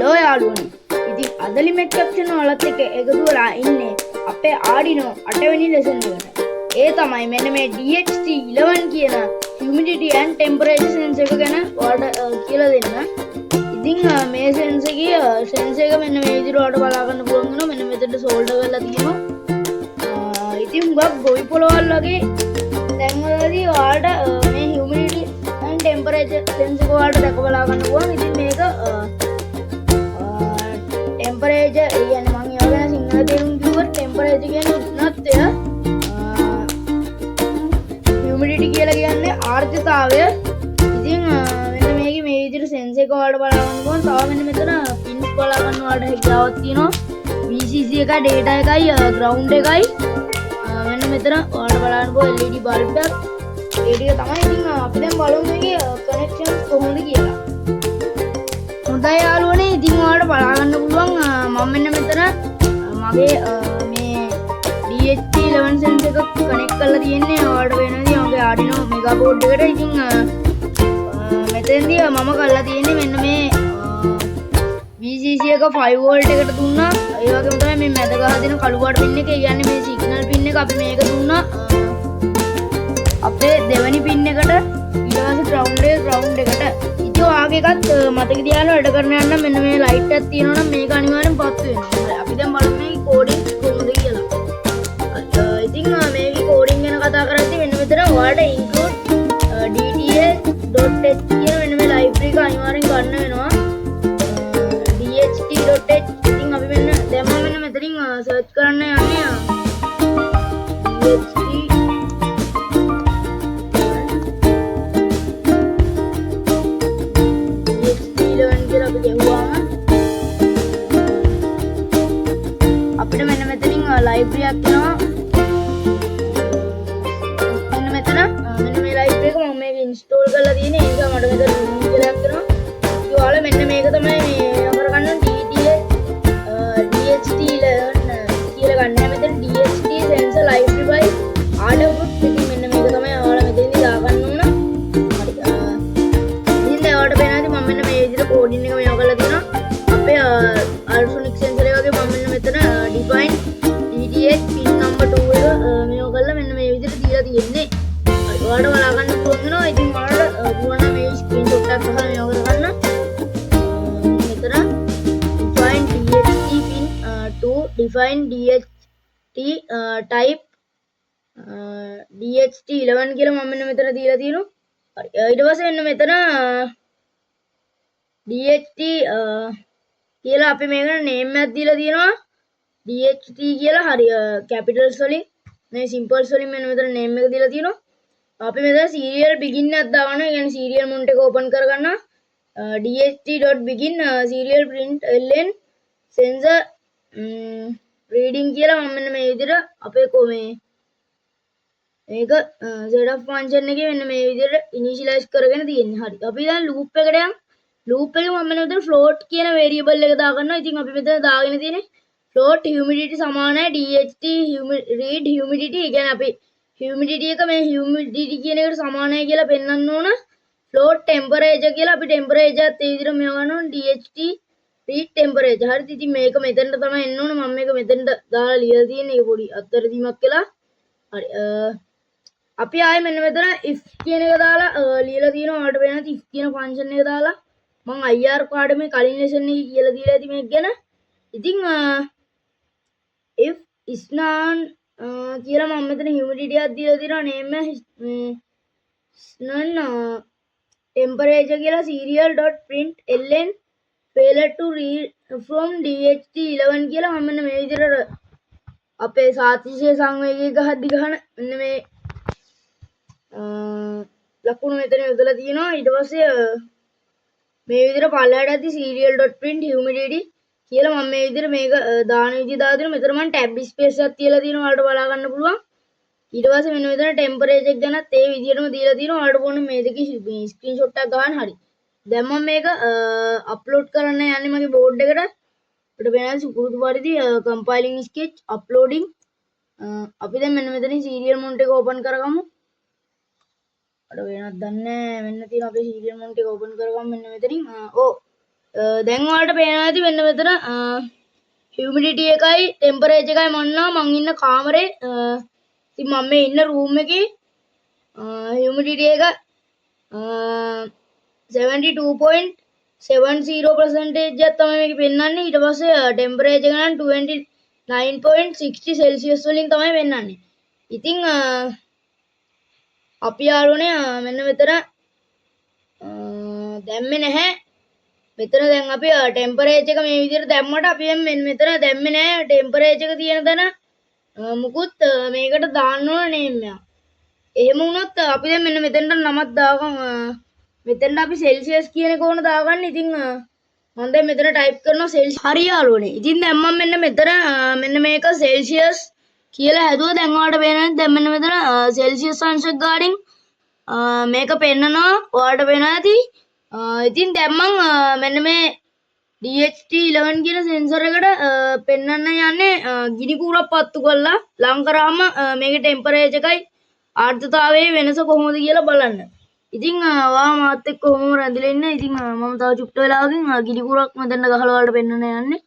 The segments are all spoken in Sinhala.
හලෝ යාළුවනේ. ඉතින් අද ලිමෙට් කැප්ෂන් වලත් එක්ක එකතු වෙලා ඉන්නේ අපේ Arduino 8 වෙනි ලෙසන් එකට. ඒ තමයි මෙන්න මේ DHT11 කියන humidity and temperature sensor එක ගැන ඔයාලට කියලා දෙන්න. ඉතින් මේ sensor එක මෙන්න මේ විදිහට ඔයාලට බලා ගන්න පුළුවන් වෙනවා. මෙන්න මෙතනට solder කරලා තියෙනවා. ඉතින් හුඟක් ගොවි පොළවල් වගේ තැන්වලදී ඔයාලට මේ humidity and temperature sensor එක ඔයාලට දැක බලා ගන්න පුළුවන්. ඉතින් මේක temperature කියන්නේ මම ඒවා ගැන සිංහල තේරුම් කිව්වොත් temperature කියන්නේ උෂ්ණත්වය, humidity කියලා කියන්නේ ආර්ද්‍රතාවය. ඉතින් මෙන්න මේකේ මේ විදිහට sensor එක ඔයාලට බලා ගන්න පුළුවන්. තව මෙන්න මෙතන pins බලා ගන්න ඔයාලට හැකියාවක් තියෙනවා. VCC එකයි data එකයි ground එකයි මෙන්න මෙතන ඔයාලට බලන්න පුළුවන් LED bulb එකක්. ඒ ටික තමයි. ඉතින් අපි දැන් බලමු මේකේ connections කොහොමද කියලා. හොඳයි යාළුවනේ, ඉතින් ඔයාලට බලා ගන්න පුළුවන් මම මෙන්න මෙතන මගේ මේ DHT11 sensor එක කනෙක්ට් කරලා තියෙන්නේ. ඔයාලට වෙනදී මගේ Arduino mega board එකට. ඉතින් මෙතෙන්දී මම කරලා තියෙන්නේ මෙන්න මේ VCC එක 5 volt එකට දුන්නා. ඒ වගේම තමයි මේ මැද ගහ දෙන කළු පාට පින් එක, ඒ කියන්නේ මේ සිග්නල් පින් එක අපි මේක දුන්නා අපේ දෙවෙනි පින් එකට. ඊට පස්සේ ground එකට. ඉතින් ඔයාගේ එකත් මතක තියාගන්න වැඩ කරන්න යන්න මෙන්න මේ ලයිට් එකක් තියෙනවා නම් මේක අනිවාර්යෙන් පත්තු වෙනවා. අපි දැන් බලමු මේ කෝඩින් කොහොමද කියලා. ඉතින් මේකේ කෝඩින් ගැන කතා කරද්දී මෙන්න මෙතන ඔයාලට include dts.h කියන මෙන්න මේ ලයිබ්‍රරි එක අනිවාර්යෙන් ගන්න වෙනවා. dht.h. ඉතින් අපි මෙන්න දැන් මම මෙන්න මෙතනින් සර්ච් කරන්න යන්නේ dht අපිට මෙන්න මෙතනින් ලයිබ්‍රරි එකක් එනවා. මෙන්න මෙතන මෙන්න මේ ලයිබ්‍රරි එක මම මේක ඉන්ස්ටෝල් කරලා තියෙන්නේ. ඒක මට මෙතන ලින්ක් එකක් එනවා. ඉතින් ඔයාලා මෙන්න මේක තමයි මේ කරගන්න DHT11 කියලා ගන්න. මෙතන DHT sensor library by Arduino. ඉතින් මෙන්න මේක තමයි ඔයාලා මෙතනදී දාගන්න ඕන. හරි. ඉතින් දැන් ඔයාලට පේනවාද මම මෙන්න මේ විදිහට කෝඩින් එක මේව කරලා තියෙනවා. අපේ ultrasonic sensor එක වගේ මම මෙන්න මෙතන define DTH pin number 2 එක මේව කරලා මෙන්න මේ විදිහට දීලා තියෙන්නේ. හරි. ඔයාලට බලා ගන්න පුළුවන් වෙනවා. ඉතින් ඔයාලට පුළුවන් නම් මේ screenshot එකක් අහලා මේව කරගන්න. මෙතන define DHT pin 2 define DHT type DHT11 කියලා මම මෙන්න මෙතන දීලා තියෙනවා. හරි. ඊට පස්සේ මෙන්න මෙතන DHT කියලා අපි මේකට name එකක් දීලා තියෙනවා. DHT කියලා හරි capitals වලින් මේ simples වලින් මෙන්න මෙතන name එක දීලා තියෙනවා. අපි මෙතන serial begin එකක් දාගන්නවා. ඒ කියන්නේ serial mount එක open කරගන්න. dht.begin serial print ln sensor reading කියලා මම මෙන්න මේ විදිහට අපේ මේක setup function එකේ මෙන්න මේ විදිහට initialize කරගෙන තියෙන්නේ. හරි. අපි දැන් loop එකට යමු. loop එකේ මම මෙතන float කියන variable එක දාගන්නවා. ඉතින් අපි මෙතන දාගෙන තියෙන්නේ float humidity සමානයි dht read humidity. ඒ කියන්නේ අපි humidity එක මේ humidity කියන එකට සමානයි කියලා පෙන්වන්න ඕන. float temperature කියලා අපි temperature එකත් ඒ විදිහට මේව ගන්නවා. dht read temperature. හරිද? ඉතින් මේක මෙතනට තමයි එන්න ඕන. මම මේක මෙතනට දාලා ලියලා තියෙන්නේ. ඒක පොඩි අත්තරදීමක් කියලා. හරි. අපි ආයේ මෙන්න මෙතන if කියන එක දාලා ලියලා තියෙනවා. ඔයාලට පේනවා if කියන function එක දාලා මම IR පාඩ මේ කලින් ලෙසන් එකේ කියලා දීලා ඇති මේක ගැන. ඉතින් if is non කියලා මම මෙතන humidity එකක් දීලා තියෙනවා. name non temperature කියලා serial.print ln failure to read from DHT11 කියලා මම මෙන්න මේ විදිහට අපේ සාතිශය සංවේගයක ගහන මෙන්න මේ ලකුණු මෙතන යොදලා තියෙනවා. ඊට පස්සේ මේ විදිහට පල්ලයට ඇති serial.print humidity කියලා මම මේ විදිහට මේක දාන විදිහ දාලා දෙනවා. මෙතන මම tab space එකක් තියලා තියෙනවා. ඔයාලට බලා ගන්න පුළුවන්. ඊට පස්සේ මෙන්න මෙතන temperature එක ගැනත් ඒ විදිහටම දීලා තියෙනවා. ඔයාලට ඕන මේ දෙකේ screenshot එකක් ගන්න. හරි. දැන් මම මේක upload කරන්න යන්නේ මගේ board එකට. අපිට වෙනවා සුපුරුදු පරිදි compiling sketch uploading. අපි දැන් මෙන්න මෙතනින් serial mount එක open කරගමු. අර වෙනත් දන්නේ මෙන්න තියෙන අපේ serial mount එක open කරගමු මෙන්න මෙතනින්. දැන් ඔයාලට පේනවා ඇති මෙන්න මෙතන humidity එකයි temperature එකයි මම ඉන්න කාමරේ ඉතින් මම මේ ඉන්න room එකේ humidity එක 72.70% එකක් තමයි මේක පෙන්වන්නේ. ඊට පස්සේ temperature එක නම් 29.60 celsius වලින් තමයි පෙන්වන්නේ. ඉතින් අපි යාළුවනේ මෙන්න මෙතන දැම්මේ නැහැ. මෙතන දැන් අපි temperature එක මේ විදිහට දැම්මට අපි මෙන්න මෙතන දැම්මේ නැහැ temperature එක තියෙන තැන මුකුත් මේකට දාන්න ඕන name එක. එහෙම වුණොත් අපි දැන් මෙන්න මෙතෙන්ට නමක් දාගමු. මෙතෙන්ට අපි celsius කියන එක ඕන දාගන්න. ඉතින් මම දැන් මෙතන type කරනවා celsius. හරි යාළුවනේ. ඉතින් දැන් මම මෙන්න මෙතන මෙන්න මේක celsius කියලා හැදුවා. දැන් ඔයාලට පේනවා දැන් මෙන්න මෙතන celsius අංශක ගාඩින් මේක පෙන්නනවා. ඔයාලට පේනවා ඇති. ඉතින් දැන් මම මෙන්න මේ DHT11 කියන සෙන්සර් එකට පෙන්වන්න යන්නේ ගිනි කූරක් පත්තු කරලා ලං කරාම මේකේ ටෙම්පරේචර් එකයි ආර්ද්‍රතාවයේ වෙනස කොහොමද කියලා බලන්න. ඉතින් ඔයා මාත් එක්ක කොහොමද රැඳිලා ඉන්නේ. ඉතින් මම තව චුට්ට වෙලාවකින් ගිනි කූරක් මෙතන ගහලා ඔයාලට පෙන්වන්න යන්නේ.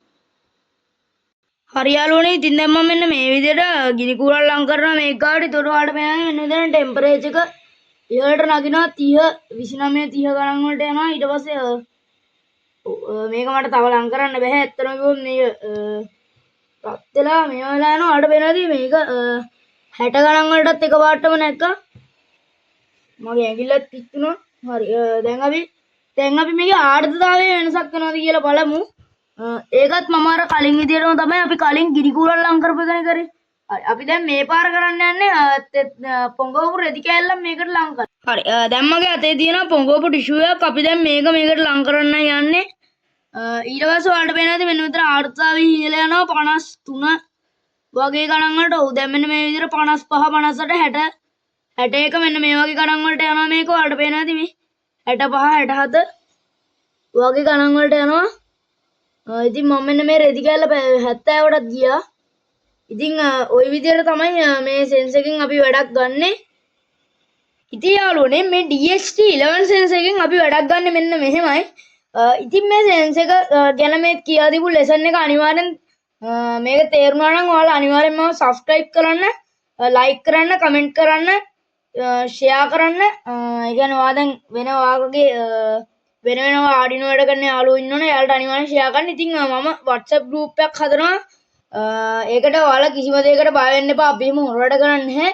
හරි යාළුවනේ. ඉතින් දැන් මම මෙන්න මේ විදිහට ගිනි කූරක් ලං කරනවා මේක ගාවට. ඒතකොට ඔයාලට පේන්නේ මෙන්න මෙතන ටෙම්පරේචර් එක ඉහළට නගිනවා 30 29 30 ගණන් වලට යනවා. ඊට පස්සේ මේක මට තව ලං කරන්න බෑ. ඇත්තටම කිව්වොත් මේක රත් වෙලා මේ වෙලා යනවා. ඔයාලට පේනවාද මේක 60 ගණන් වලටත් එකපාරටම නැක්කා. මගේ ඇඟිල්ලත් පිච්චුණා. හරි. දැන් අපි මේකේ ආර්ද්‍රතාවයේ වෙනසක් වෙනවද කියලා බලමු. ඒකත් මම අර කලින් විදියටම තමයි අපි කලින් ගිනි කූරක් ලං කරපු එකනේ කරේ. හරි. අපි දැන් මේ පාර කරන්න යන්නේ පොඟවපු රෙදි කෑල්ලක් මේකට ලං කරන්න. හරි. දැන් මගේ අතේ තියෙන පොඟවපු ටිෂු එකක් අපි දැන් මේකට ලං කරන්න යන්නේ. ඊට පස්සේ ඔයාලට පේනවාද මෙන්න මෙතන ආර්ද්‍රතාවය ඉහළ යනවා 53 වගේ ගණන් වලට. ඔව් දැන් මෙන්න මේ විදිහට 55 58 60 61 මෙන්න මේ වගේ ගණන් වලට යනවා මේක. ඔයාලට පේනවාද මේ 65 67 වගේ ගණන් වලට යනවා. ඉතින් මම මෙන්න මේ රෙදි කෑල්ල 70කටත් ගියා. ඉතින් ওই විදිහට තමයි මේ සෙන්සර් එකෙන් අපි වැඩක් ගන්නෙ. ඉතින් යාළුවනේ මේ DHT11 සෙන්සර් එකෙන් අපි වැඩක් ගන්න මෙන්න මෙහෙමයි. ඉතින් මේ සෙන්සර් එක ගැන මේ කියලා දීපු ලෙසන් එක අනිවාර්යෙන් මේක තේරුණා නම් ඔයාලා අනිවාර්යෙන්ම subscribe කරන්න, like කරන්න, comment කරන්න, share කරන්න. ඒ කියන්නේ ඔයා දැන් වෙන ඔයාගේ වෙන Arduino වැඩ කරන යාළුවෝ ඉන්නවනේ. එයාලට අනිවාර්යෙන් share කරන්න. ඉතින් මම WhatsApp group එකක් හදනවා. ඒකට ඔයාලා කිසිම දෙයකට බය වෙන්න එපා. අපි එහෙම හොර වැඩ කරන්නේ නැහැ.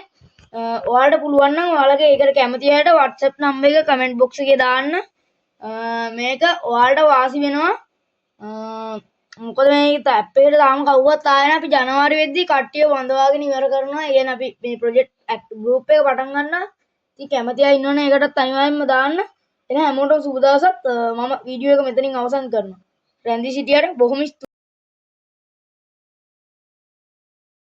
ඔයාලට පුළුවන් නම් ඔයාලගේ ඒකට කැමති අයට WhatsApp number එක comment box එකේ දාන්න. මේක ඔයාලට වාසි වෙනවා. මොකද මේ ඇප් එකට තාම කවුවත් ආයේ නැහැ. අපි ජනවාරි වෙද්දී කට්ටිය වඳවාගෙන ඉවර කරනවා. ඒ කියන්නේ අපි මේ ප්‍රොජෙක්ට් ගෲප් එක පටන් ගන්නවා. ඉතින් කැමති අය ඉන්නවනේ ඒකටත් අනිවාර්යෙන්ම දාන්න. එහෙනම් හැමෝටම සුබ දවසක්. මම වීඩියෝ එක මෙතනින් අවසන් කරනවා. රැඳී සිටියට බොහොම